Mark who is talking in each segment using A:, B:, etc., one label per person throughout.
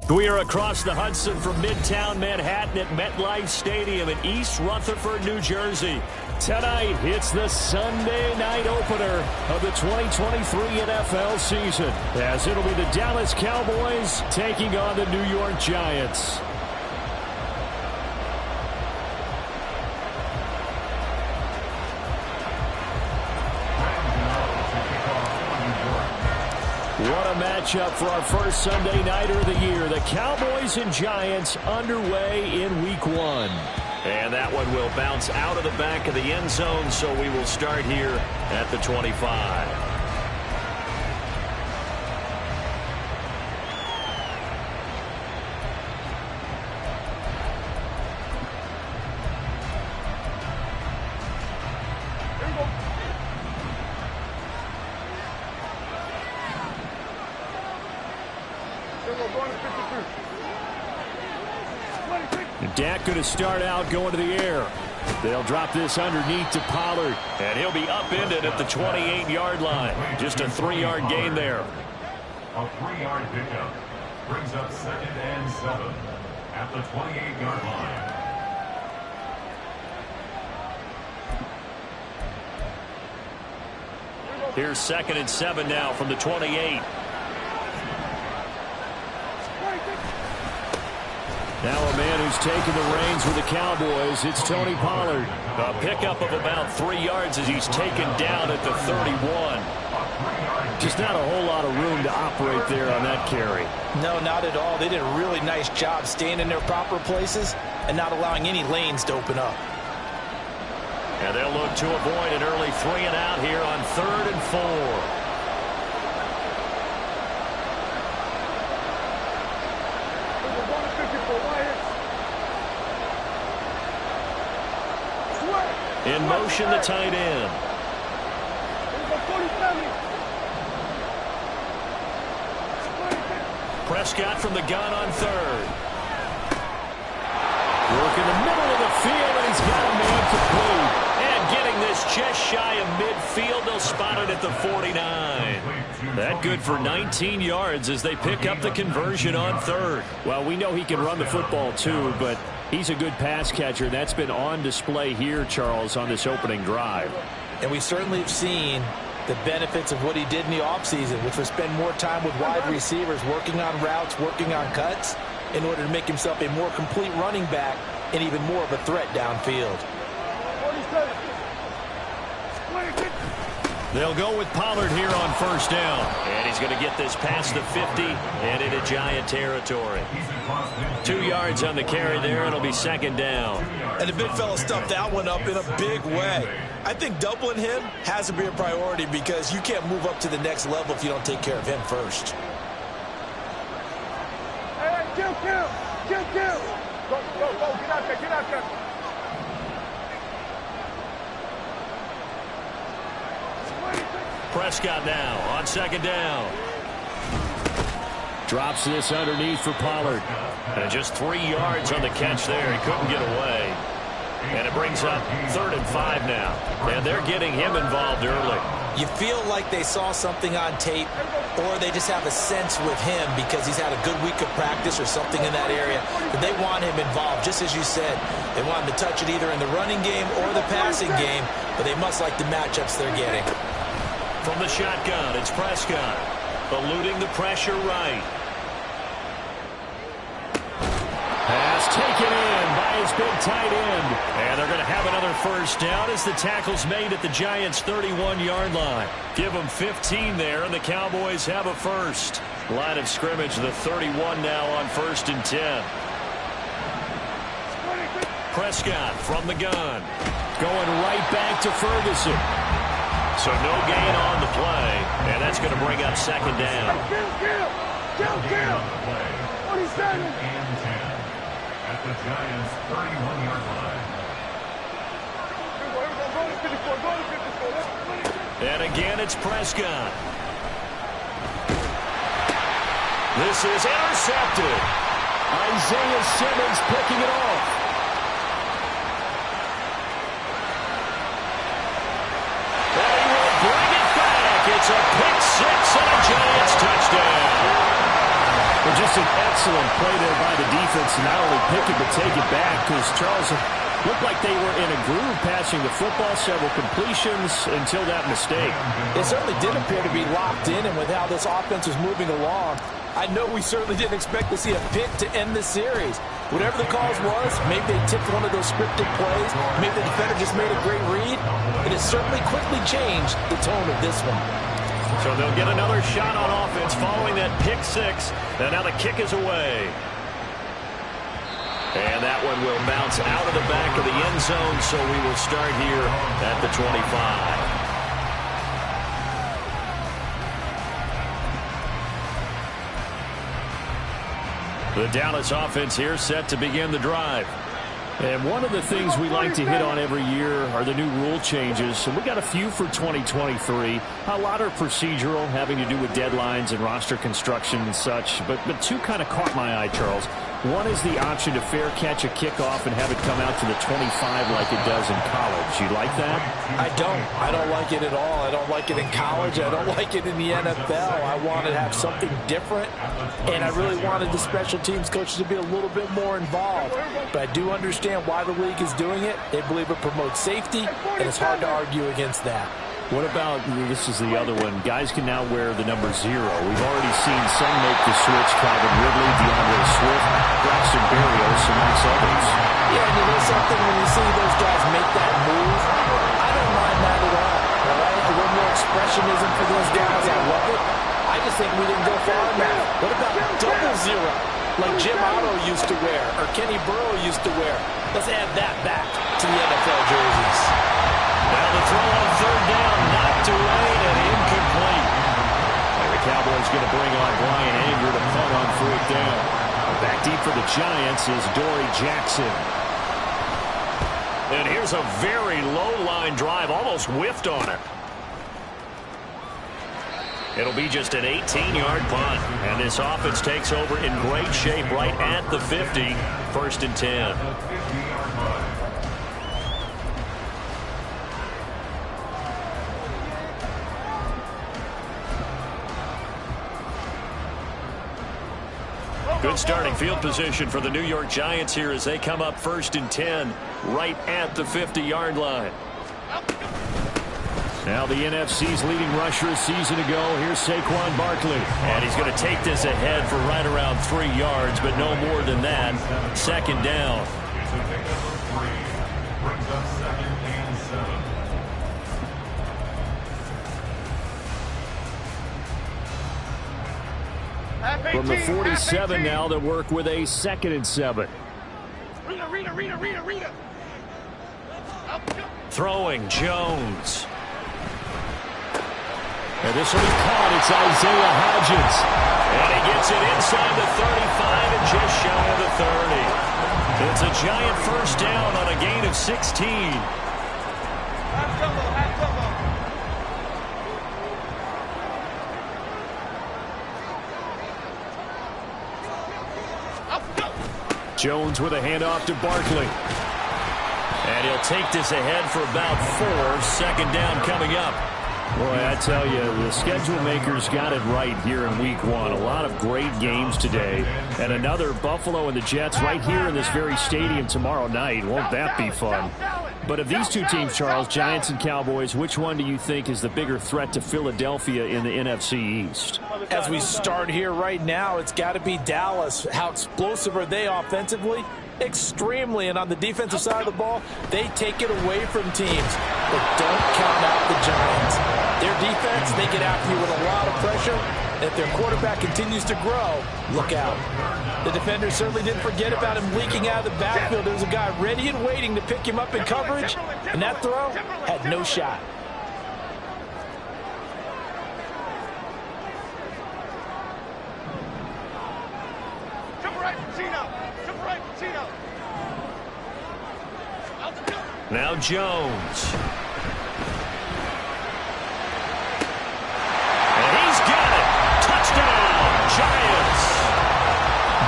A: We are across the Hudson from Midtown Manhattan at MetLife Stadium in East Rutherford, New Jersey. Tonight, it's the Sunday night opener of the 2023 NFL season, as it'll be the Dallas Cowboys taking on the New York Giants. What a matchup for our first Sunday nighter of the year. The Cowboys and Giants underway in Week 1. And that one will bounce out of the back of the end zone, so we will start here at the 25. Dak going to start out going to the air. They'll drop this underneath to Pollard, and he'll be upended at the 28-yard line. Just a 3-yard gain there.
B: A 3-yard pickup brings up 2nd and 7 at the 28-yard line.
A: Here's 2nd and 7 now from the 28. Now a man who's taken the reins with the Cowboys, it's Tony Pollard. A pickup of about 3 yards as he's taken down at the 31. Just not a whole lot of room to operate there on that carry.
C: No, not at all. They did a really nice job staying in their proper places and not allowing any lanes to open up.
A: And they'll look to avoid an early 3 and out here on 3rd and 4. In motion, the tight end. Prescott from the gun on 3rd. Work in the middle of the field, and he's got a man complete. And getting this just shy of midfield, they'll spot it at the 49. That good for 19 yards as they pick up the conversion on 3rd.
D: Well, we know he can run the football too, but he's a good pass catcher. That's been on display here, Charles, on this opening drive.
C: And we certainly have seen the benefits of what he did in the offseason, which was spend more time with wide receivers, working on routes, working on cuts, in order to make himself a more complete running back and even more of a threat downfield.
A: They'll go with Pollard here on 1st down. And he's going to get this past the 50 and into Giant territory. 2 yards on the carry there. It'll be 2nd down.
C: And the big fella stuffed that one up in a big way. I think doubling him has to be a priority because you can't move up to the next level if you don't take care of him first.
E: Hey, kill. Go, get out there.
A: Prescott now on 2nd down.
D: Drops this underneath for Pollard.
A: And just 3 yards on the catch there. He couldn't get away. And it brings up 3rd and 5 now. And they're getting him involved early.
C: You feel like they saw something on tape, or they just have a sense with him because he's had a good week of practice or something in that area, that they want him involved. Just as you said, they want him to touch it either in the running game or the passing game, but they must like the matchups they're getting.
A: From the shotgun, it's Prescott. Eluding the pressure right. Pass taken in by his big tight end. And they're going to have another 1st down as the tackle's made at the Giants' 31-yard line. Give them 15 there, and the Cowboys have a 1st. Line of scrimmage, the 31 now on 1st and 10. Prescott from the gun.
D: Going right back to Ferguson.
A: So no gain on the play, and that's going to bring up 2nd down.
E: Kill. 47.
B: And 10 at the Giants' 31-yard line.
A: And again, it's Prescott. This is intercepted.
D: Isaiah Simmons picking it off.
A: It's a pick 6 and a Giants touchdown.
D: The just an excellent play there by the defense to not only pick it but take it back, because Charles looked like they were in a groove passing the football, several completions until that mistake.
C: It certainly did appear to be locked in, and with how this offense was moving along, I know we certainly didn't expect to see a pick to end the series. Whatever the cause was, maybe they tipped one of those scripted plays, maybe the defender just made a great read. It has certainly quickly changed the tone of this one.
A: So they'll get another shot on offense following that pick six. And now the kick is away. And that one will bounce out of the back of the end zone, so we will start here at the 25. The Dallas offense here set to begin the drive. And one of the things we like to hit on every year are the new rule changes. And we got a few for 2023. A lot are procedural, having to do with deadlines and roster construction and such. But two kind of caught my eye, Charles. One is the option to fair catch a kickoff and have it come out to the 25 like it does in college. You like that?
C: I don't like it at all. I don't like it in college. I don't like it in the NFL. I wanted to have something different, and I really wanted the special teams coaches to be a little bit more involved. But I do understand why the league is doing it. They believe it promotes safety, and it's hard to argue against that.
D: What about, this is the other one, guys can now wear the number 0. We've already seen some make the switch, Calvin Ridley, DeAndre Swift, Braxton Berrios, amongst others.
C: Yeah, and you know something, when you see those guys make that move, I don't mind that at all. All right? A little more expressionism for those guys, I love it. I just think we didn't go far enough. What about double 0, like Jim Otto used to wear, or Kenny Burrow used to wear? Let's add that back to the NFL jerseys.
A: Now the throw on third down, knocked away and incomplete. And the Cowboys going to bring on Brian Anger to punt on fourth down.
D: Back deep for the Giants is Dory Jackson.
A: And here's a very low-line drive, almost whiffed on it. It'll be just an 18-yard punt. And this offense takes over in great shape right at the 50. First and 10. Good starting field position for the New York Giants here as they come up first and 10 right at the 50-yard line.
D: Now the NFC's leading rusher a season ago. Here's Saquon Barkley.
A: And he's going to take this ahead for right around 3 yards, but no more than that. Second down.
B: Brings up second and 7.
D: From the 47 now, they'll work with a 2nd and 7.
A: Throwing Jones.
D: And this will be caught. It's Isaiah Hodgins.
A: And he gets it inside the 35 and just shy of the 30. It's a giant first down on a gain of 16.
D: Jones with a handoff to Barkley.
A: And he'll take this ahead for about 4. Second down coming up.
D: Boy, I tell you, the schedule makers got it right here in week 1. A lot of great games today. And another Buffalo and the Jets right here in this very stadium tomorrow night. Won't that be fun? But of these two teams, Charles, Giants and Cowboys, which one do you think is the bigger threat to Philadelphia in the NFC East?
C: As we start here right now, it's got to be Dallas. How explosive are they offensively? Extremely. And on the defensive side of the ball, they take it away from teams. But don't count out the Giants. Their defense, they get after you with a lot of pressure. And if their quarterback continues to grow, look out. The defenders certainly didn't forget about him leaking out of the backfield. There was a guy ready and waiting to pick him up in coverage. And that throw had no shot.
A: Now Jones. And he's got it. Touchdown, Giants.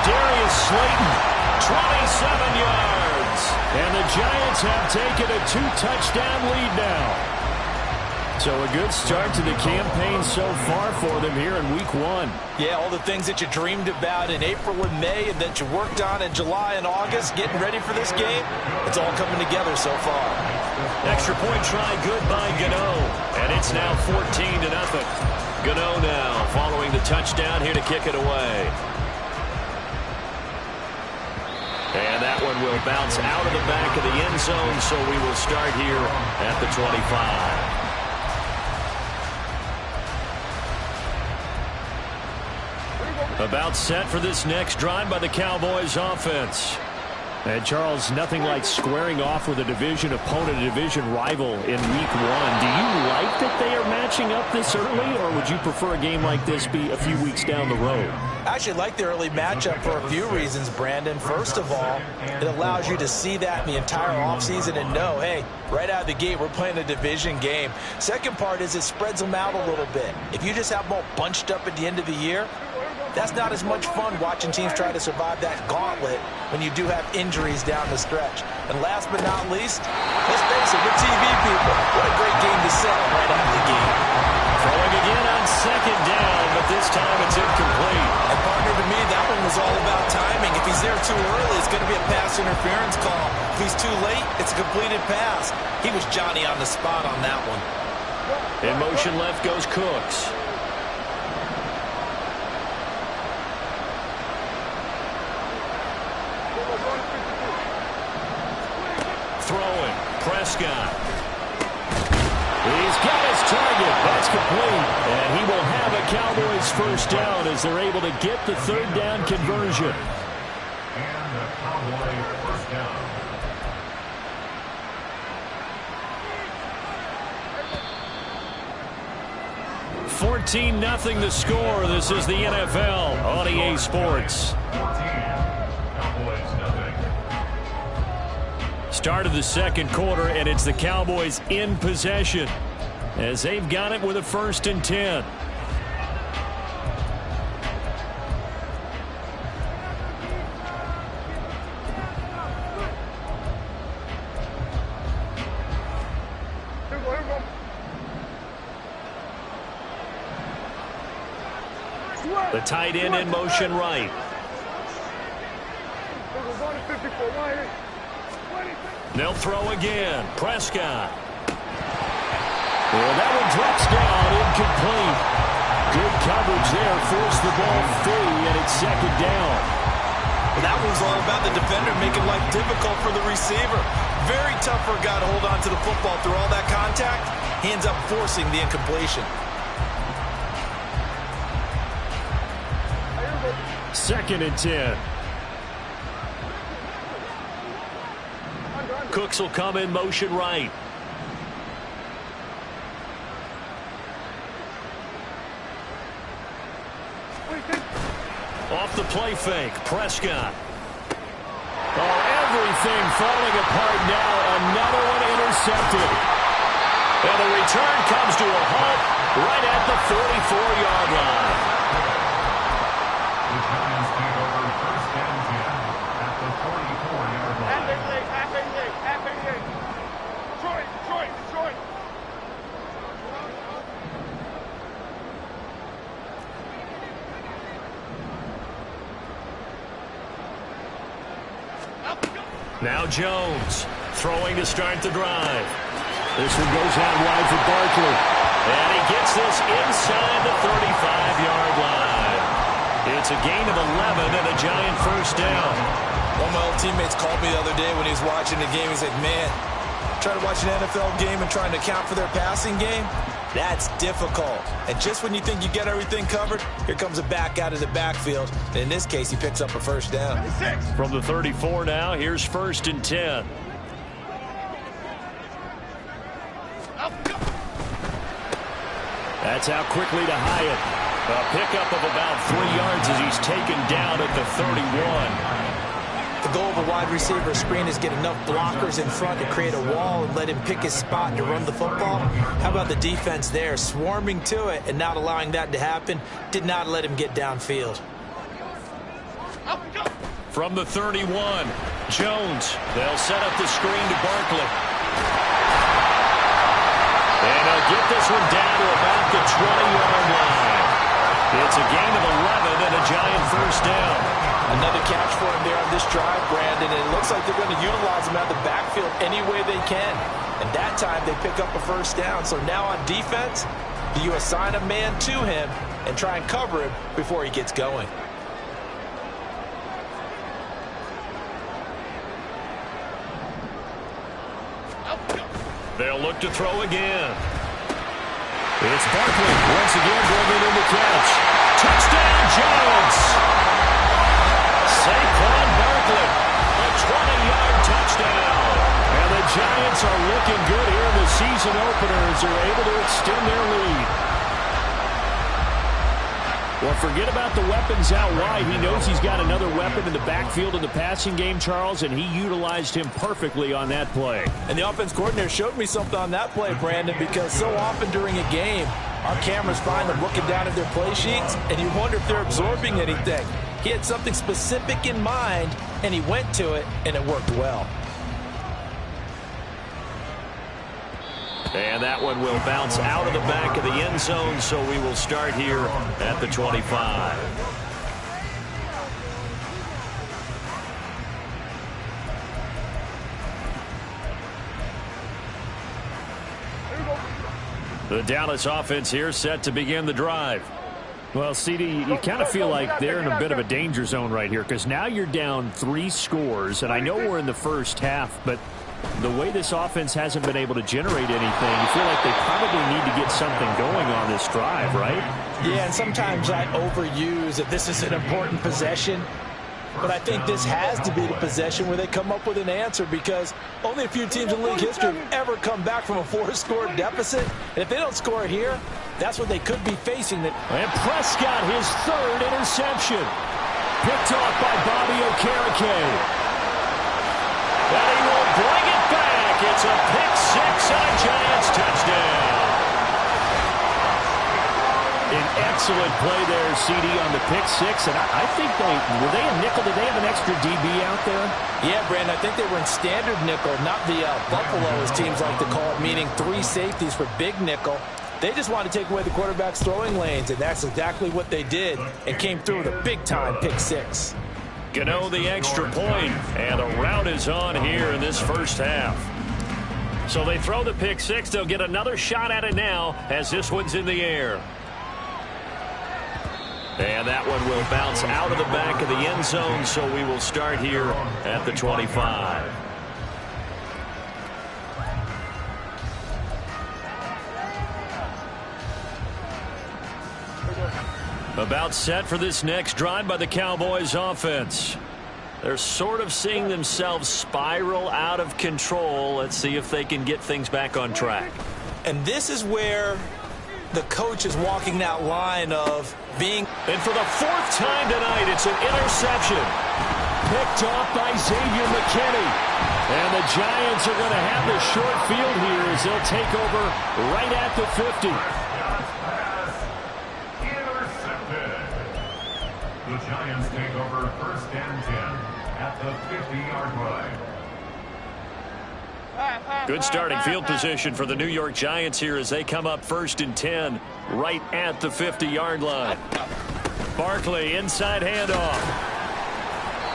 A: Darius Slayton, 27 yards.
D: And the Giants have taken a 2-touchdown lead now. So a good start to the campaign so far for them here in week 1.
C: Yeah, all the things that you dreamed about in April and May and that you worked on in July and August, getting ready for this game, it's all coming together so far.
A: Extra point try good by Gano. And it's now 14-0. Gano now following the touchdown here to kick it away. And that one will bounce out of the back of the end zone, so we will start here at the 25. About set for this next drive by the Cowboys offense.
D: And Charles, nothing like squaring off with a division opponent, a division rival in week 1. Do you like that they are matching up this early, or would you prefer a game like this be a few weeks down the road?
C: I actually like the early matchup for a few reasons, Brandon. First of all, it allows you to see that in the entire offseason and know, hey, right out of the gate, we're playing a division game. Second part is it spreads them out a little bit. If you just have them all bunched up at the end of the year, that's not as much fun watching teams try to survive that gauntlet when you do have injuries down the stretch. And last but not least, let's face it, we're TV people. What a great game to sell right out of the gate.
A: Throwing again on second down, but this time it's incomplete.
C: And partner, to me, that one was all about timing. If he's there too early, it's going to be a pass interference call. If he's too late, it's a completed pass. He was Johnny on the spot on that one.
A: In motion left goes Cooks. Throwing, Prescott. He's got his target. That's complete. And he will have a Cowboys first down as they're able to get the third down conversion.
B: And the Cowboy first down.
A: $14-0 the score. This is the NFL on EA Sports.
B: 14. Cowboys nothing.
A: Start of the second quarter, and it's the Cowboys in possession as they've got it with a 1st and 10. The tight end in motion right. They'll throw again. Prescott. Well, that one drops down, incomplete. Good coverage there, forced the ball free, and it's second down.
C: Well, that one's all about the defender making life difficult for the receiver. Very tough for a guy to hold on to the football through all that contact. He ends up forcing the incompletion.
A: 2nd and 10. Cooks will come in motion right. Off the play fake, Prescott. Oh, everything falling apart now. Another one intercepted. And the return comes to a halt right at the 44-yard line.
B: The Giants take over 1st and 10 at the 44-yard line.
A: Now Jones throwing to start the drive. This one goes out wide for Barkley. And he gets this inside the 35-yard line. It's a gain of 11 and a Giant first down.
C: One of my old teammates called me the other day when he was watching the game. He's like, man, trying to watch an NFL game and trying to account for their passing game, that's difficult. And just when you think you get everything covered, here comes a back out of the backfield. And in this case, he picks up a first down.
A: From the 34 now, here's 1st and 10. That's out quickly to Hyatt. A pickup of about 3 yards as he's taken down at the 31.
C: The goal of a wide receiver screen is get enough blockers in front to create a wall and let him pick his spot to run the football. How about the defense there, swarming to it and not allowing that to happen? Did not let him get downfield.
A: From the 31, Jones. They'll set up the screen to Barkley. And he'll get this one down to about the 20-yard line. It's a gain of 11 and a Giant first down.
C: Another catch for him there on this drive, Brandon, and it looks like they're going to utilize him out of the backfield any way they can. And that time they pick up a first down. So now on defense, do you assign a man to him and try and cover him before he gets going?
A: They'll look to throw again. It's Barkley once again bringing in the catch. Touchdown, Giants! Saquon Barkley, a 20-yard touchdown. And the Giants are looking good here in the season opener as they're able to extend their lead. Well, forget about the weapons out wide. He knows he's got another weapon in the backfield in the passing game, Charles, and he utilized him perfectly on that play.
C: And the offense coordinator showed me something on that play, Brandon, because so often during a game, our cameras find them looking down at their play sheets, and you wonder if they're absorbing anything. He had something specific in mind, and he went to it, and it worked well.
A: And that one will bounce out of the back of the end zone, so we will start here at the 25. The Dallas offense here set to begin the drive. Well, CD, you kind of feel like they're in a bit of a danger zone right here because now you're down 3 scores, and I know we're in the first half, but the way this offense hasn't been able to generate anything, you feel like they probably need to get something going on this drive, right?
C: Yeah, and sometimes I overuse that this is an important possession, but I think this has to be the possession where they come up with an answer because only a few teams in league history have ever come back from a 4-score deficit, and if they don't score here, that's what they could be facing.
A: And Prescott, his 3rd interception. Picked off by Bobby Okereke. And he will bring it back. It's a pick-6 and a Giants touchdown. An excellent play there, CD, on the pick-6. And I think were they a nickel? Did they have an extra DB out there?
C: Yeah, Brandon, I think they were in standard nickel, not the Buffalo, as teams like to call it, meaning 3 safeties for big nickel. They just wanted to take away the quarterback's throwing lanes, and that's exactly what they did and came through with a big-time pick-6.
A: Gano the extra point, and the route is on here in this first half. So they throw the pick-6. They'll get another shot at it now as this one's in the air. And that one will bounce out of the back of the end zone, so we will start here at the 25. About set for this next drive by the Cowboys offense. They're sort of seeing themselves spiral out of control. Let's see if they can get things back on track.
C: And this is where the coach is walking that line of being...
A: And for the 4th time tonight, it's an interception. Picked off by Xavier McKinney. And the Giants are going to have the short field here as they'll take over right at the 50.
B: The Giants take over 1st and 10 at the 50-yard line.
A: Good starting field position for the New York Giants here as they come up 1st and 10 right at the 50-yard line. Barkley inside handoff.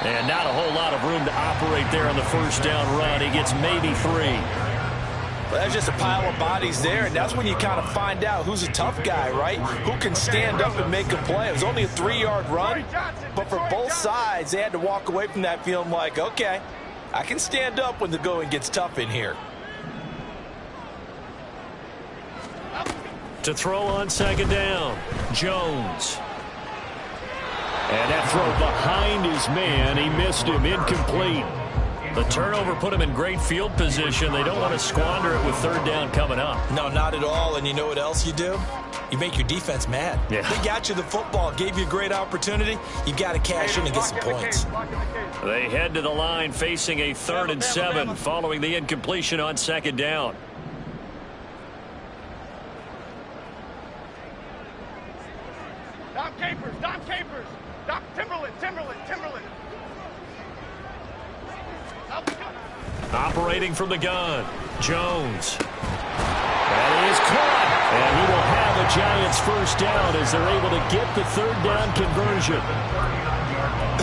A: And not a whole lot of room to operate there on the first down run. He gets maybe 3.
C: Well, that's just a pile of bodies there, and that's when you kind of find out who's a tough guy, right? Who can stand up and make a play. It was only a 3-yard run, but for both sides, they had to walk away from that feeling like, okay, I can stand up when the going gets tough in here.
A: To throw on 2nd down, Jones. And that throw behind his man, he missed him, incomplete. The turnover put him in great field position. They don't want to squander it with 3rd down coming up.
C: No, not at all. And you know what else you do? You make your defense mad.
A: Yeah.
C: They got you the football, gave you a great opportunity. You got to cash in and get some points.
A: They head to the line facing a 3rd and 7 following the incompletion on 2nd down.
E: Dom Capers, Timberland.
A: Operating from the gun, Jones. And He is caught, and he will have a Giants first down as they're able to get the third down conversion.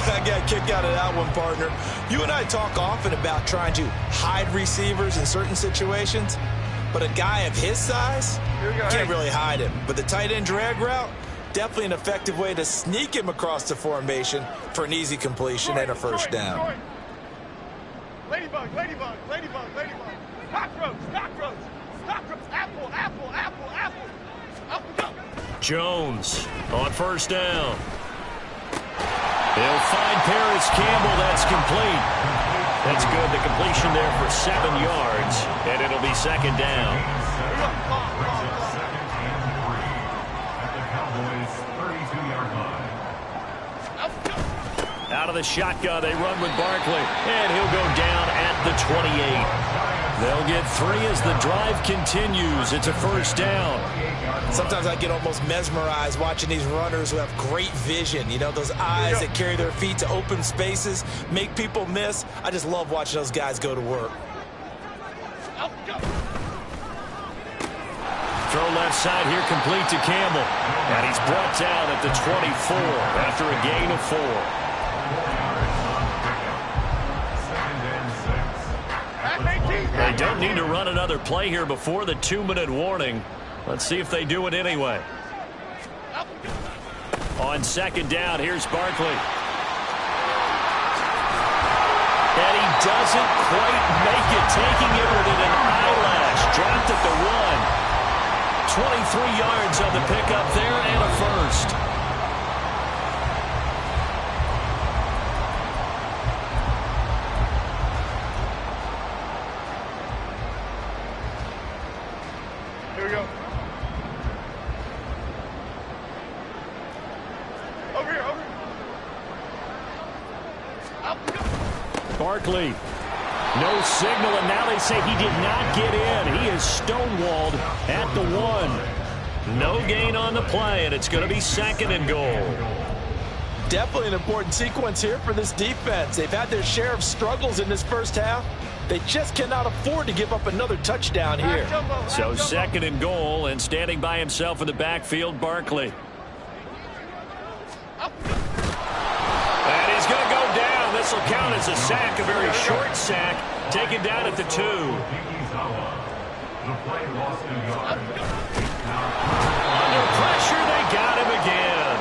C: I got a kick out of that one, partner. You and I talk often about trying to hide receivers in certain situations, but a guy of his size, can't really hide him. But the tight end drag route, definitely an effective way to sneak him across the formation for an easy completion and a first down.
E: Ladybug, ladybug, ladybug, ladybug. Cockroach, cockroach, cockroach. Apple, apple, apple, apple. Up we go.
A: Jones on first down. They'll find Paris Campbell. That's complete. That's good. The completion there for 7 yards, and it'll be second down. Out of the shotgun, they run with Barkley, and he'll go down at the 28. They'll get 3 as the drive continues. It's a first down.
C: Sometimes I get almost mesmerized watching these runners who have great vision. You know, those eyes that carry their feet to open spaces, make people miss. I just love watching those guys go to work.
A: Throw left side here, complete to Campbell. And he's brought down at the 24 after a gain of 4. They don't need to run another play here before the 2-minute warning. Let's see if they do it anyway. On second down, here's Barkley. And he doesn't quite make it, taking it with an eyelash. Dropped at the 1. 23 yards on the pickup there and a first.
E: Here we go. Over here, over here. Up we go.
A: Barkley. No signal, and now they say he did not get in. He is stonewalled at the 1. No gain on the play, and it's going to be second and goal.
C: Definitely an important sequence here for this defense. They've had their share of struggles in this first half. They just cannot afford to give up another touchdown here.
A: So second and goal, and standing by himself in the backfield, Barkley. And he's going to go down. This will count as a sack, a very short sack, taken down at the 2. Under pressure, they got him again.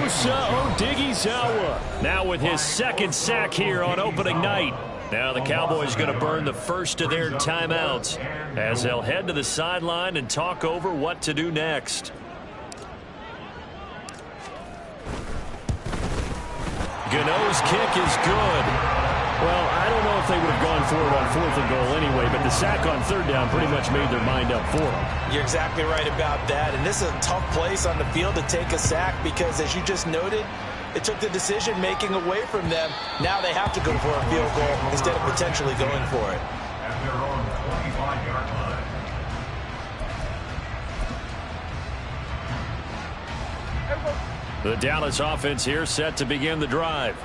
A: Osa Odighizuwa now with his second sack here on opening night. Now the Cowboys going to burn the first of their timeouts as they'll head to the sideline and talk over what to do next. Gano's kick is good. Well, I don't know if they would have gone for it on 4th and goal anyway, but the sack on 3rd down pretty much made their mind up for them.
C: You're exactly right about that, and this is a tough place on the field to take a sack because, as you just noted, it took the decision-making away from them. Now they have to go for a field goal instead of potentially going for it.
B: At their own 25-yard line.
A: The Dallas offense here set to begin the drive.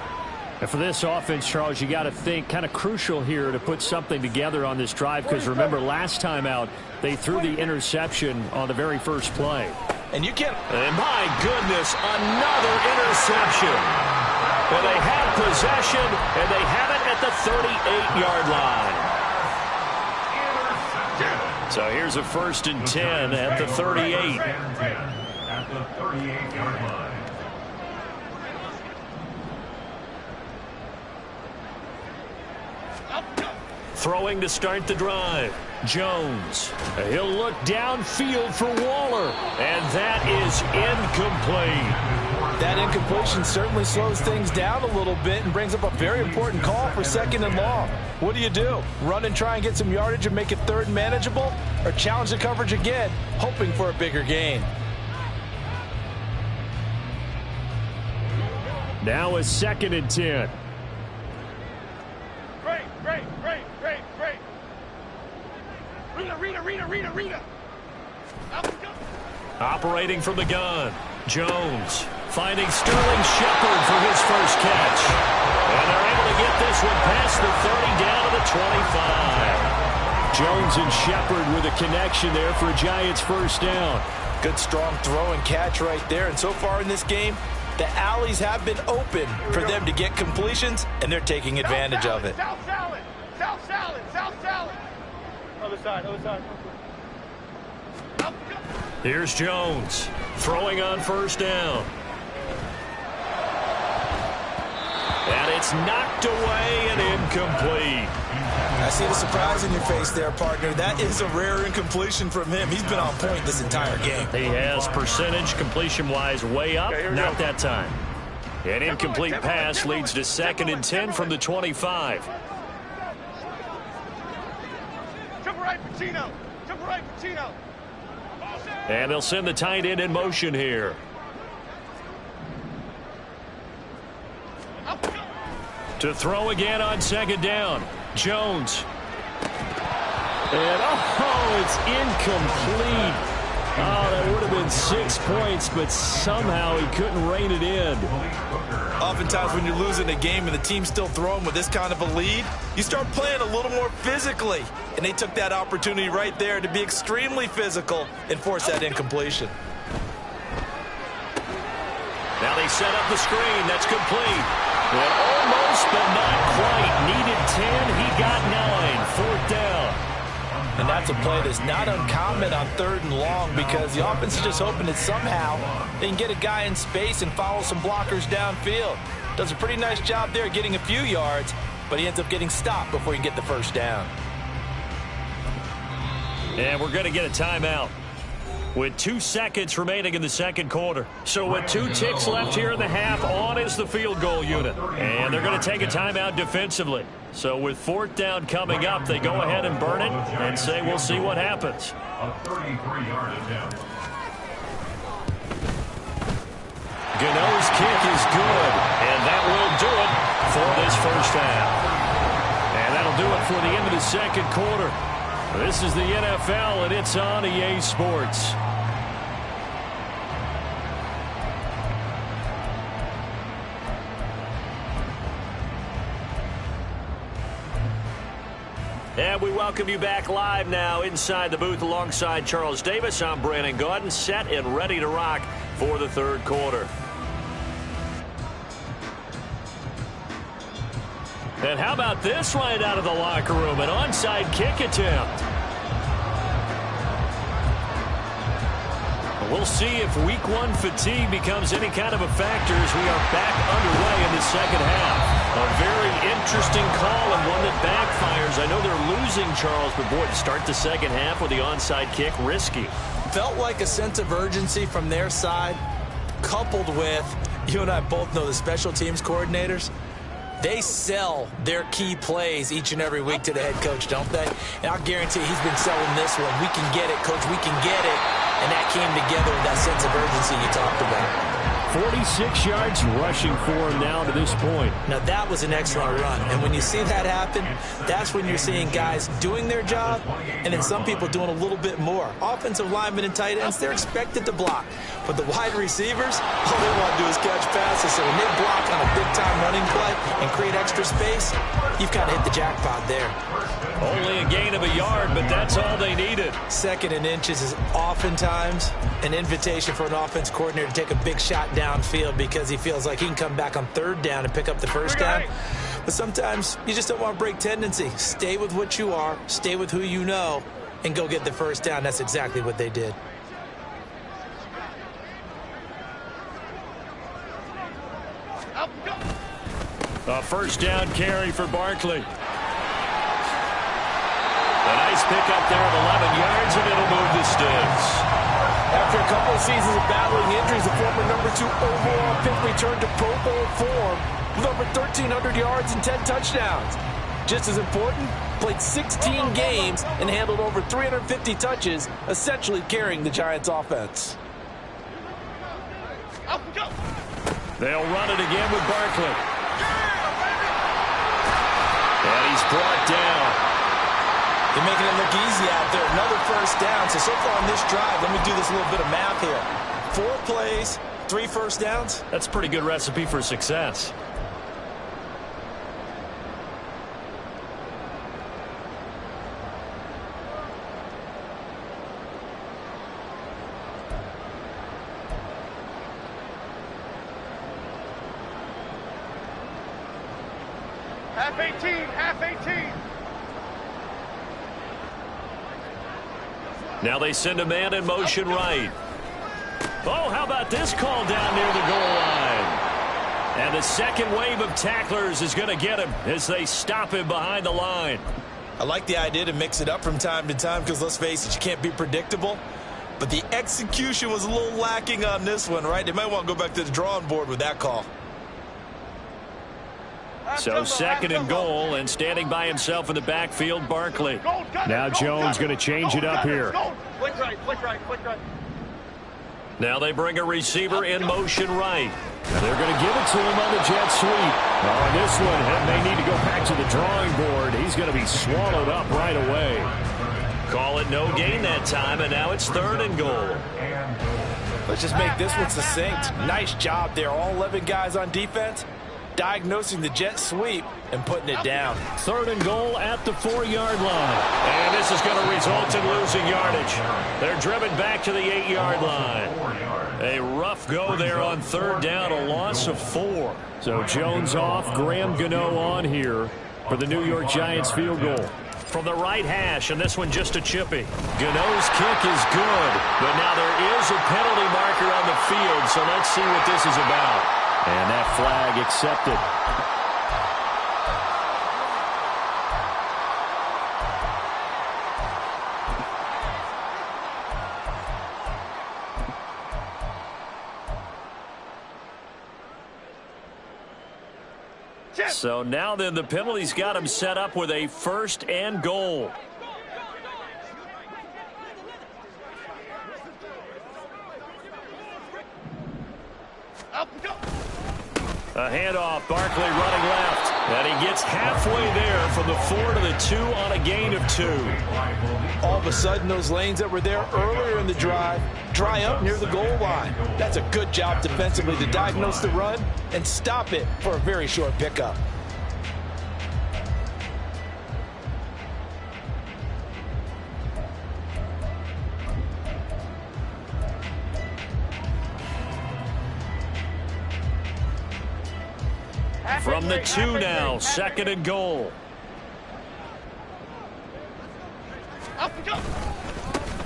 D: And for this offense, Charles, you got to think kind of crucial here to put something together on this drive because remember last time out they threw the interception on the very first play.
C: And you can't.
A: And my goodness, another interception. And they have possession, and they have it at the 38-yard line. So here's a 1st and 10 at the 38.
B: At the 38-yard line.
A: Throwing to start the drive. Jones. He'll look downfield for Waller. And that is incomplete.
C: That incompletion certainly slows things down a little bit and brings up a very important call for 2nd and long. What do? Run and try and get some yardage and make it 3rd manageable? Or challenge the coverage again, hoping for a bigger gain?
D: Now a 2nd and 10.
E: Great. Rita. Up we go.
A: Operating from the gun. Jones finding Sterling Shepard for his first catch. And they're able to get this one past the 30 down to the 25. Jones and Shepard with a connection there for a Giants first down.
C: Good strong throw and catch right there. And so far in this game, the alleys have been open for them to get completions, and they're taking advantage of it.
E: South salad! South salad! South salad! Other side, other side.
A: Here's Jones throwing on first down. And it's knocked away and incomplete.
C: I see the surprise in your face there, partner. That is a rare incompletion from him. He's been on point this entire game.
A: He has percentage completion-wise way up, not that time. An incomplete pass leads to 2nd and 10 from the 25.
E: Triple right, Pacino. Triple right, Pacino.
A: And they'll send the tight end in motion here. To throw again on 2nd down. Jones. And, it's incomplete. Oh, that would have been 6 points, but somehow he couldn't rein it in.
C: Oftentimes when you're losing a game and the team's still throwing with this kind of a lead, you start playing a little more physically. And they took that opportunity right there to be extremely physical and force that incompletion.
A: Now they set up the screen. That's complete. And almost, but not quite. Needed 10. He got 9. 4th down.
C: And that's a play that's not uncommon on 3rd and long because the offense is just hoping that somehow they can get a guy in space and follow some blockers downfield. Does a pretty nice job there getting a few yards, but he ends up getting stopped before he can get the first down.
A: And we're going to get a timeout with 2 seconds remaining in the 2nd quarter. So with 2 ticks left here in the half, on is the field goal unit. And they're going to take a timeout defensively. So with 4th down coming up, they go ahead and burn it and say we'll see what happens.
B: A 33-yard attempt.
A: Gano's kick is good, and that will do it for this first half. And that'll do it for the end of the 2nd quarter. This is the NFL, and it's on EA Sports. And we welcome you back live now inside the booth alongside Charles Davis. I'm Brandon Gaudin, set and ready to rock for the 3rd quarter. And how about this right out of the locker room? An onside kick attempt. We'll see if week 1 fatigue becomes any kind of a factor as we are back underway in the 2nd half. A very interesting call and one that backfires. I know they're losing, Charles, but boy, to start the 2nd half with the onside kick, risky.
C: Felt like a sense of urgency from their side, coupled with, you and I both know the special teams coordinators, they sell their key plays each and every week to the head coach, don't they? And I'll guarantee he's been selling this one. We can get it, coach, we can get it. And that came together with that sense of urgency you talked about.
A: 46 yards rushing for him now to this point.
C: Now, that was an excellent run. And when you see that happen, that's when you're seeing guys doing their job and then some people doing a little bit more. Offensive linemen and tight ends, they're expected to block. But the wide receivers, all they want to do is catch passes. So when they block on a big-time running play and create extra space, you've kind of hit the jackpot there.
A: Only a gain of a yard, but that's all they needed.
C: 2nd and inches is oftentimes an invitation for an offense coordinator to take a big shot downfield because he feels like he can come back on 3rd down and pick up the first down. But sometimes you just don't want to break tendency. Stay with what you are, stay with who you know, and go get the first down. That's exactly what they did.
A: A first down carry for Barkley. A nice pickup there of 11 yards, and it'll move the sticks.
F: After a couple of seasons of battling injuries, the former number 2 overall pick returned to Pro Bowl form with over 1,300 yards and 10 touchdowns. Just as important, played 16 games and handled over 350 touches, essentially carrying the Giants' offense.
A: They'll run it again with Barkley. And he's brought down.
C: They're making it look easy out there. Another first down. So far on this drive, let me do this little bit of math here. 4 plays, 3 first downs.
A: That's a pretty good recipe for success.
E: Half 18, half 18.
A: Now they send a man in motion right. Oh, how about this call down near the goal line? And the second wave of tacklers is going to get him as they stop him behind the line.
C: I like the idea to mix it up from time to time because, let's face it, you can't be predictable. But the execution was a little lacking on this one, right? They might want to go back to the drawing board with that call.
A: So second and goal, and standing by himself in the backfield, Barkley.
D: Now Jones going to change it up here.
E: Flick right, flick right, flick right.
A: Now they bring a receiver in motion right. And they're going to give it to him on the jet sweep. On this one, and they need to go back to the drawing board. He's going to be swallowed up right away. Call it no gain that time, and now it's third and goal.
F: Let's just make this one succinct. Nice job there. All 11 guys on defense diagnosing the jet sweep and putting it down.
A: Third and goal at the 4-yard line. And this is going to result in losing yardage. They're driven back to the 8-yard line. A rough go there on third down, a loss of 4.
D: So Jones off, Graham Gano on here for the New York Giants field goal.
A: From the right hash, and this one just a chippy. Gano's kick is good, but now there is a penalty marker on the field, so let's see what this is about.
D: And that flag accepted.
A: So now then the penalty's got him set up with a first and goal. A handoff, Barkley running left. And he gets halfway there from the 4 to the 2 on a gain of 2.
F: All of a sudden, those lanes that were there earlier in the drive dry up near the goal line. That's a good job defensively to diagnose the run and stop it for a very short pickup.
A: From the 2 now, second and goal.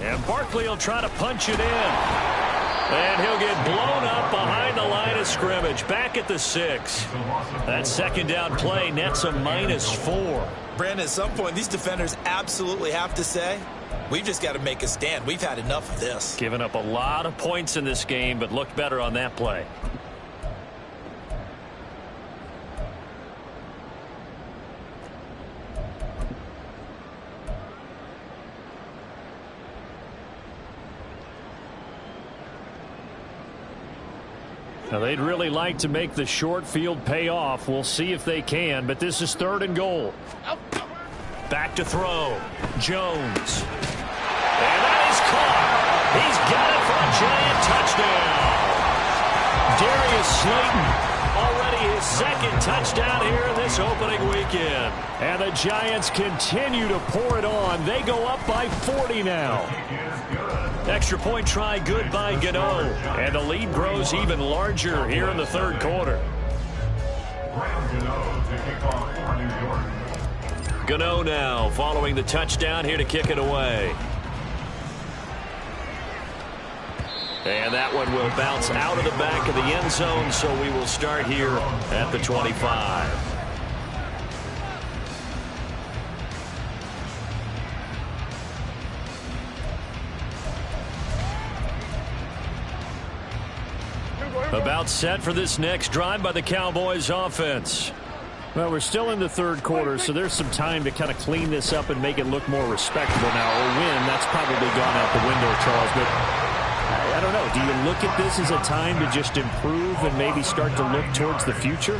A: And Barkley will try to punch it in. And he'll get blown up behind the line of scrimmage. Back at the 6. That second down play nets a -4.
C: Brandon, at some point, these defenders absolutely have to say, we've just got to make a stand. We've had enough of this.
A: Given up a lot of points in this game, but looked better on that play.
D: Now they'd really like to make the short field pay off. We'll see if they can, but this is third and goal.
A: Back to throw. Jones. And that is caught. He's got it for a giant touchdown. Darius Slayton, already his second touchdown here in this opening weekend.
D: And the Giants continue to pour it on. They go up by 40 now.
A: Extra point try good by Gano. And the lead grows even larger here in the third quarter. Gano now following the touchdown here to kick it away. And that one will bounce out of the back of the end zone, so we will start here at the 25. About set for this next drive by the Cowboys offense.
D: Well, we're still in the third quarter, so there's some time to kind of clean this up and make it look more respectable now. Or win, that's probably gone out the window, Charles. But I don't know. Do you look at this as a time to just improve and maybe start to look towards the future?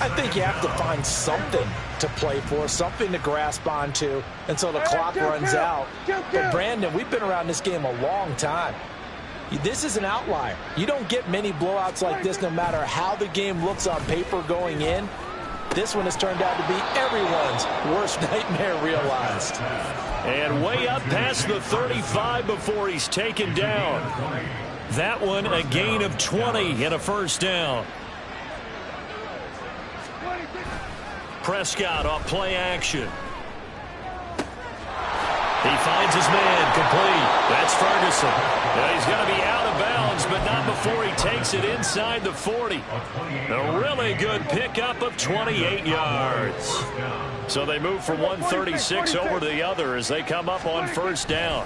F: I think you have to find something to play for, something to grasp onto until the clock runs out. But, Brandon, we've been around this game a long time. This is an outlier. You don't get many blowouts like this no matter how the game looks on paper going in. This one has turned out to be everyone's worst nightmare realized.
A: And way up past the 35 before he's taken down. That one a gain of 20 and a first down. Prescott off play action. He finds his man, complete. That's Ferguson. Now he's going to be out of bounds, but not before he takes it inside the 40. A really good pickup of 28 yards. So they move from 136 over to the other as they come up on first down.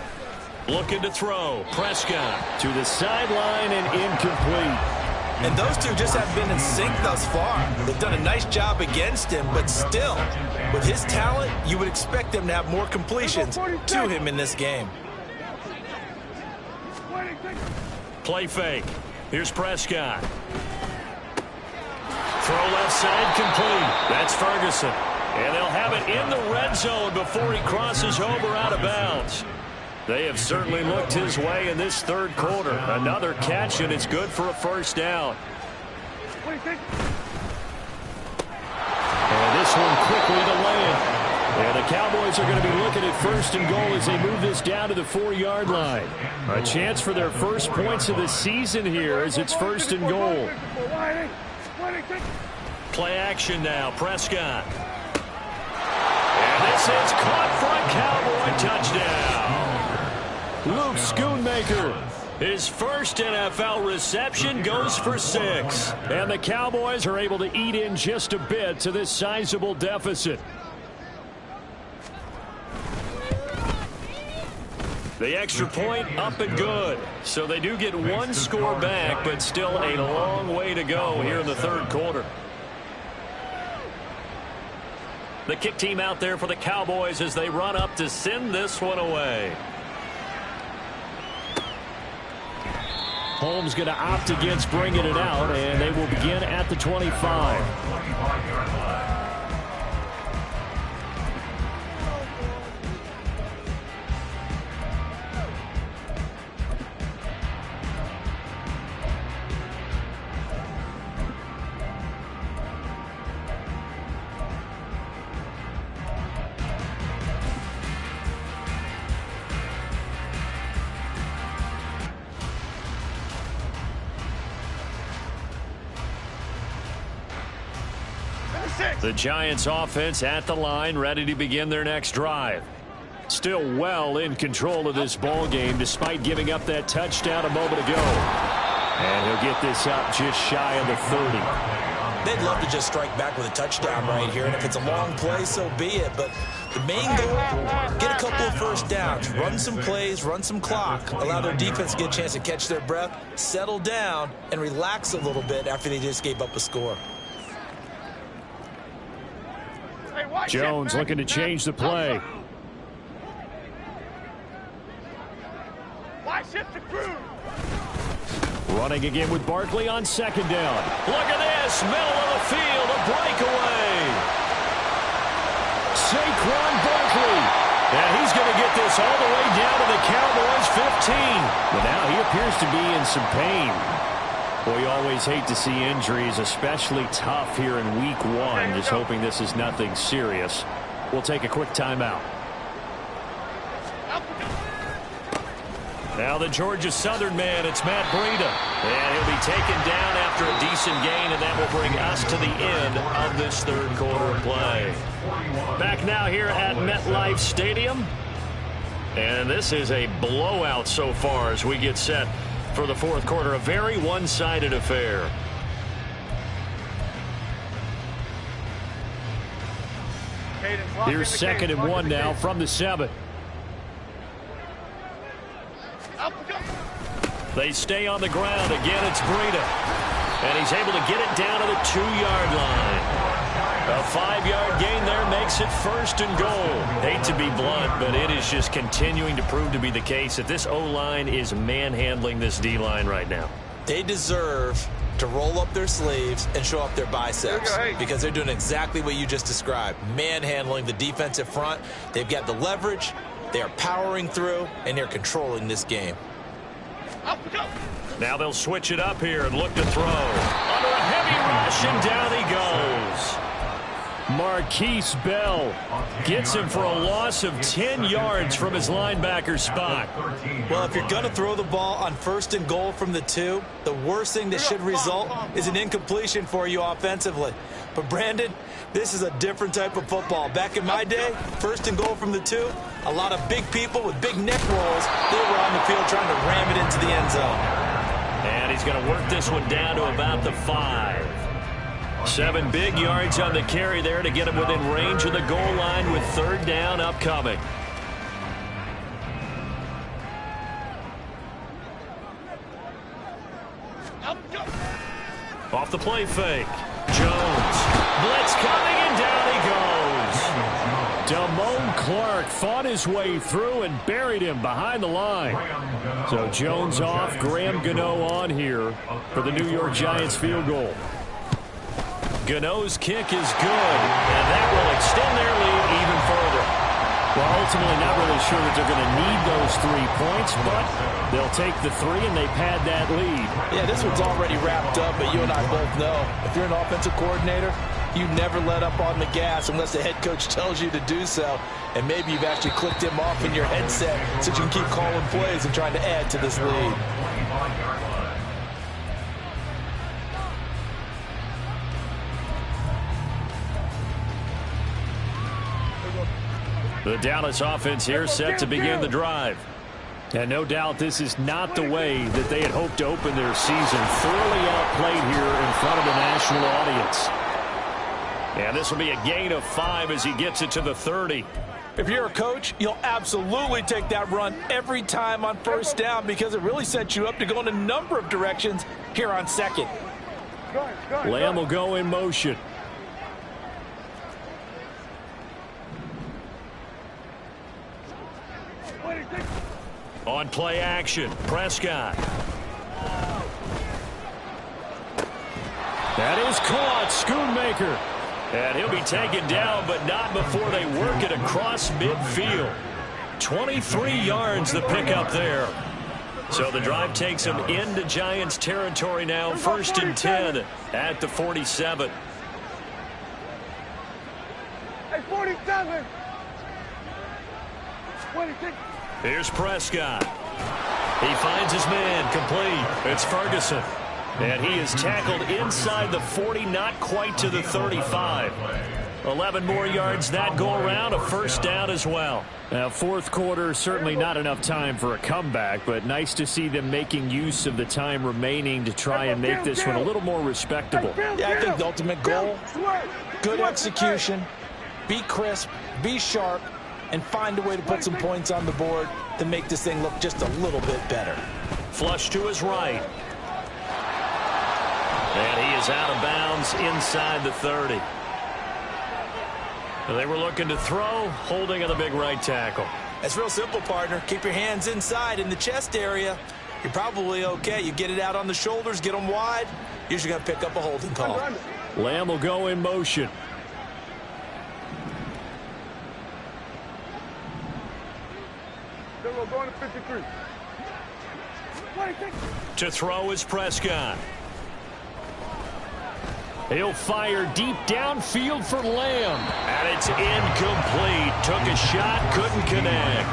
A: Looking to throw. Prescott to the sideline and incomplete.
C: And those two just have been in sync thus far. They've done a nice job against him, but still, with his talent, you would expect them to have more completions to him in this game.
A: Play fake. Here's Prescott. Throw left side complete. That's Ferguson. And they'll have it in the red zone before he crosses over out of bounds. They have certainly looked his way in this third quarter. Another catch, and it's good for a first down. And this one quickly to land. And the Cowboys are going to be looking at first and goal as they move this down to the 4-yard line. A chance for their first points of the season here as it's first and goal. Play action now, Prescott. And this is caught for a Cowboy touchdown. Luke Schoonmaker, his first NFL reception, goes for 6. And the Cowboys are able to eat in just a bit to this sizable deficit. The extra point up and good. So they do get one score back, but still a long way to go here in the third quarter. The kick team out there for the Cowboys as they run up to send this one away. Holmes going to opt against bringing it out, and they will begin at the 25. The Giants offense at the line, ready to begin their next drive. Still well in control of this ball game despite giving up that touchdown a moment ago. And he'll get this up just shy of the 30.
C: They'd love to just strike back with a touchdown right here, and if it's a long play, so be it. But the main goal, get a couple of first downs, run some plays, run some clock, allow their defense to get a chance to catch their breath, settle down, and relax a little bit after they just gave up a score.
A: Jones looking to change the play. Running again with Barkley on second down. Look at this, middle of the field, a breakaway. Saquon Barkley. And he's going to get this all the way down to the Cowboys' 15. But now he appears to be in some pain. Well, you always hate to see injuries, especially tough here in week 1. Just hoping this is nothing serious. We'll take a quick timeout. Now the Georgia Southern man, it's Matt Breida. And he'll be taken down after a decent gain, and that will bring us to the end of this third quarter of play. Back now here at MetLife Stadium. And this is a blowout so far as we get set for the fourth quarter. A very one-sided affair. Here's second and 1 now from the 7. They stay on the ground. Again, it's Breida. And he's able to get it down to the 2-yard line. A 5-yard gain there makes it first and goal. Hate to be blunt, but it is just continuing to prove to be the case that this O-line is manhandling this D-line right now.
C: They deserve to roll up their sleeves and show up their biceps because they're doing exactly what you just described, manhandling the defensive front. They've got the leverage, they are powering through, and they're controlling this game.
A: Now they'll switch it up here and look to throw. Under a heavy rush, and down he goes. Marquise Bell gets him for a loss of 10 yards from his linebacker spot.
C: Well, if you're going to throw the ball on 1st and goal from the 2, the worst thing that should result is an incompletion for you offensively. But, Brandon, this is a different type of football. Back in my day, 1st and goal from the 2, a lot of big people with big neck rolls, they were on the field trying to ram it into the end zone.
A: And he's going to work this one down to about the 5. 7 big yards on the carry there to get him within range of the goal line with 3rd down upcoming. Off the play fake. Jones. Blitz coming, and down he goes. Damone Clark fought his way through and buried him behind the line. So Jones off, Graham Gano on here for the New York Giants field goal. Gano's kick is good, and that will extend their lead even further. Well, ultimately not really sure that they're going to need those 3 points, but they'll take the 3 and they pad that lead.
F: Yeah, this one's already wrapped up, but you and I both know if you're an offensive coordinator, you never let up on the gas unless the head coach tells you to do so. And maybe you've actually clicked him off in your headset so you can keep calling plays and trying to add to this lead.
A: The Dallas offense here set to begin the drive. And no doubt this is not the way that they had hoped to open their season. Thoroughly outplayed here in front of the national audience. And this will be a gain of 5 as he gets it to the 30.
F: If you're a coach, you'll absolutely take that run every time on 1st down because it really sets you up to go in a number of directions here on 2nd.
A: Lamb will go in motion. On play action, Prescott. That is caught, Schoonmaker. And he'll be taken down, but not before they work it across midfield. 23 yards the pickup there. So the drive takes him into Giants territory now, 1st and 10 at the 47.
E: Hey, 47. 26.
A: Here's Prescott. He finds his man, complete. It's Ferguson. And he is tackled inside the 40, not quite to the 35. 11 more yards that go around, a 1st down as well. Now, 4th quarter, certainly not enough time for a comeback, but nice to see them making use of the time remaining to try and make this one a little more respectable.
F: Yeah, I think the ultimate goal, good execution, be crisp, be sharp, and find a way to put some points on the board to make this thing look just a little bit better.
A: Flush to his right. And he is out of bounds inside the 30. They were looking to throw, holding on the big right tackle.
C: It's real simple, partner. Keep your hands inside in the chest area. You're probably okay. You get it out on the shoulders, get them wide. Usually going to pick up a holding call.
A: Lamb will go in motion.
E: Going to 53.
A: To throw is Prescott. He'll fire deep downfield for Lamb. And it's incomplete. Took a shot, couldn't connect.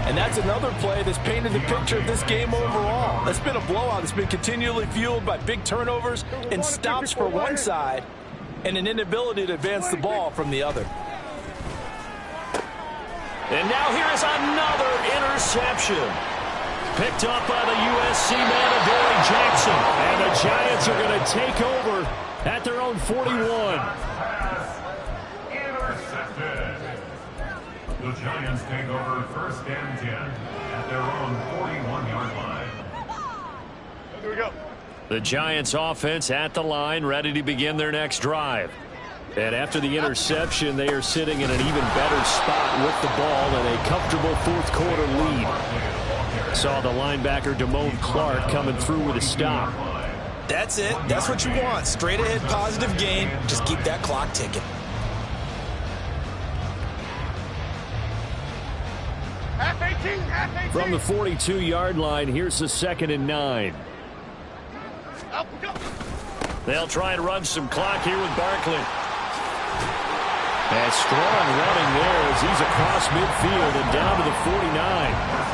F: And that's another play that's painted the picture of this game overall. That's been a blowout. It's been continually fueled by big turnovers and stops for one side and an inability to advance the ball from the other.
A: And now here is another interception. Picked up by the USC man, Adoree Jackson. And the Giants are going to take over at their own 41.
B: Intercepted. The Giants take over 1st and 10 at their own 41-yard line.
E: Here we go.
A: The Giants offense at the line, ready to begin their next drive. And after the interception, they are sitting in an even better spot with the ball and a comfortable 4th quarter lead. Saw the linebacker Damone Clark coming through with a stop.
C: That's it. That's what you want. Straight ahead, positive gain. Just keep that clock ticking.
E: Half 18, half 18.
A: From the 42-yard line, here's the 2nd and 9.
E: Up, go.
A: They'll try and run some clock here with Barkley.
D: And strong running there as he's across midfield and down to the 49.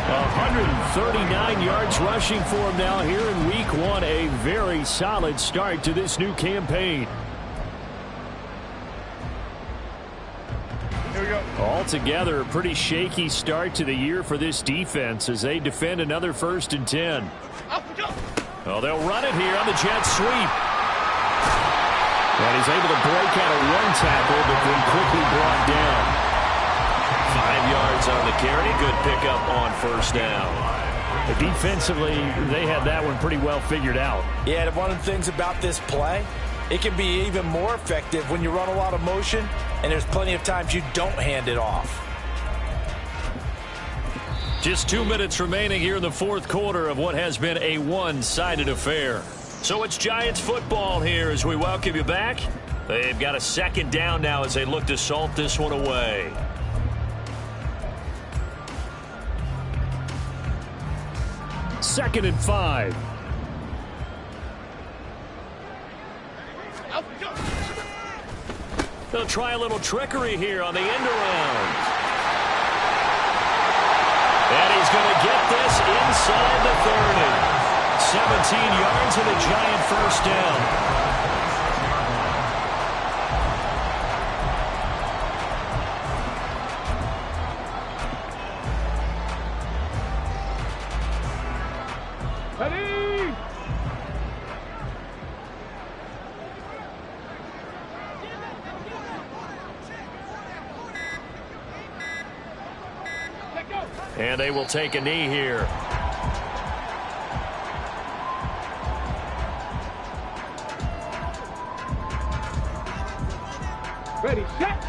D: 139 yards rushing for him now here in week 1. A very solid start to this new campaign.
E: Here we go.
D: Altogether, a pretty shaky start to the year for this defense as they defend another 1st and 10. Well, they'll run it here on the jet sweep. And he's able to break out of one tackle, but then quickly brought down.
A: 5 yards on the carry. Good pickup on 1st down.
D: Defensively, they had that one pretty well figured out.
C: Yeah, and one of the things about this play, it can be even more effective when you run a lot of motion, and there's plenty of times you don't hand it off.
A: Just 2 minutes remaining here in the 4th quarter of what has been a one-sided affair. So it's Giants football here as we welcome you back. They've got a 2nd down now as they look to salt this one away.
D: Second and 5.
A: They'll try a little trickery here on the end around. And he's going to get this inside the 30. 17 yards and a Giant 1st down.
E: Ready?
A: And they will take a knee here.
E: Ready, set.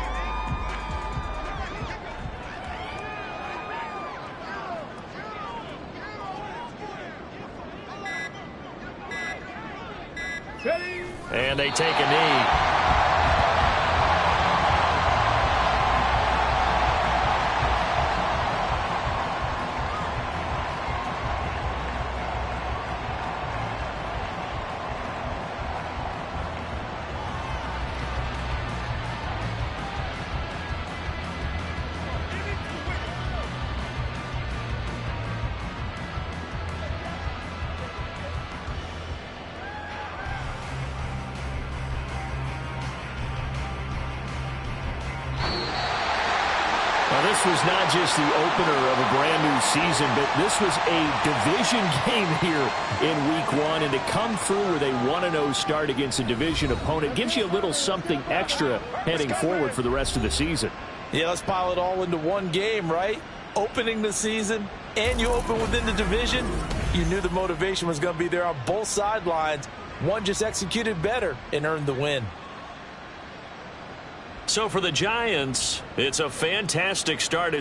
E: Ready.
A: And they take a knee.
D: This was not just the opener of a brand new season, but this was a division game here in week 1. And to come through with a 1-0 start against a division opponent gives you a little something extra heading forward for the rest of the season.
C: Yeah, let's pile it all into one game, right? Opening the season, and you open within the division. You knew the motivation was going to be there on both sidelines. One just executed better and earned the win.
A: So for the Giants, it's a fantastic start as